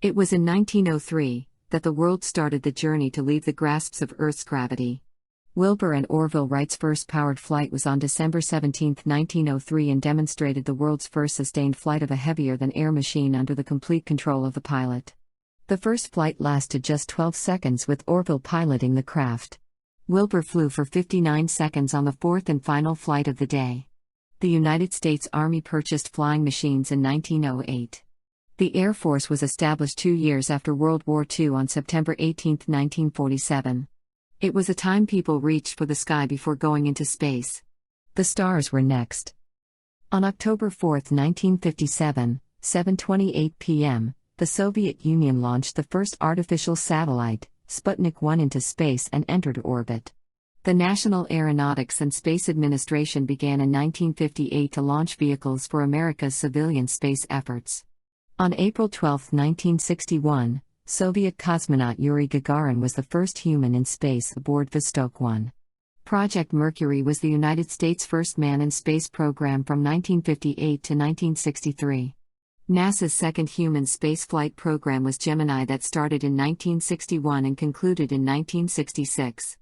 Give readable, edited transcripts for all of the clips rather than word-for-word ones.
It was in 1903 that the world started the journey to leave the grasps of Earth's gravity. Wilbur and Orville Wright's first powered flight was on December 17, 1903, and demonstrated the world's first sustained flight of a heavier-than-air machine under the complete control of the pilot. The first flight lasted just 12 seconds, with Orville piloting the craft. Wilbur flew for 59 seconds on the fourth and final flight of the day. The United States Army purchased flying machines in 1908. The Air Force was established 2 years after World War II on September 18, 1947. It was a time people reached for the sky before going into space. The stars were next. On October 4, 1957, 7:28 p.m., the Soviet Union launched the first artificial satellite, Sputnik 1, into space and entered orbit. The National Aeronautics and Space Administration began in 1958 to launch vehicles for America's civilian space efforts. On April 12, 1961, Soviet cosmonaut Yuri Gagarin was the first human in space aboard Vostok 1. Project Mercury was the United States' first man-in-space program from 1958 to 1963. NASA's second human spaceflight program was Gemini, that started in 1961 and concluded in 1966.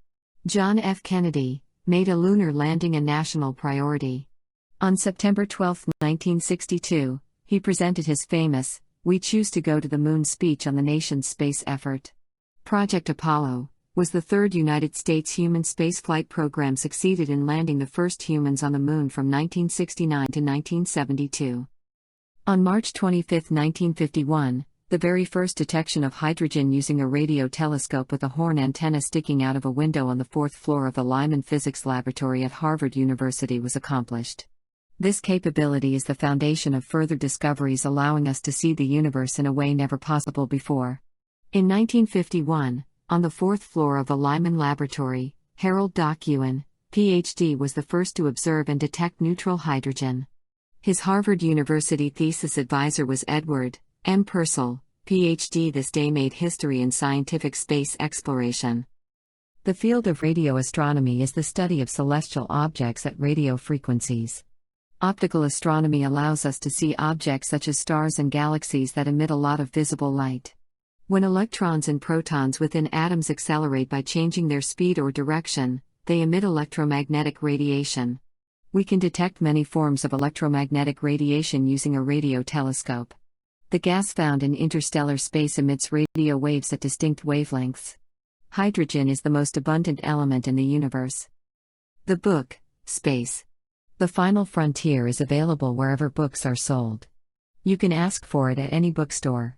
John F. Kennedy made a lunar landing a national priority. On September 12, 1962, he presented his famous, "We choose to go to the moon" speech on the nation's space effort. Project Apollo was the third United States human spaceflight program, succeeded in landing the first humans on the moon from 1969 to 1972. On March 25, 1951, the very first detection of hydrogen using a radio telescope with a horn antenna sticking out of a window on the fourth floor of the Lyman Physics Laboratory at Harvard University was accomplished. This capability is the foundation of further discoveries, allowing us to see the universe in a way never possible before. In 1951, on the fourth floor of the Lyman Laboratory, Harold Doc Ewan, Ph.D., was the first to observe and detect neutral hydrogen. His Harvard University thesis advisor was Edward M. Purcell, Ph.D. This day made history in scientific space exploration. The field of radio astronomy is the study of celestial objects at radio frequencies. Optical astronomy allows us to see objects such as stars and galaxies that emit a lot of visible light. When electrons and protons within atoms accelerate by changing their speed or direction, they emit electromagnetic radiation. We can detect many forms of electromagnetic radiation using a radio telescope. The gas found in interstellar space emits radio waves at distinct wavelengths. Hydrogen is the most abundant element in the universe. The book, Space: The Final Frontier, is available wherever books are sold. You can ask for it at any bookstore.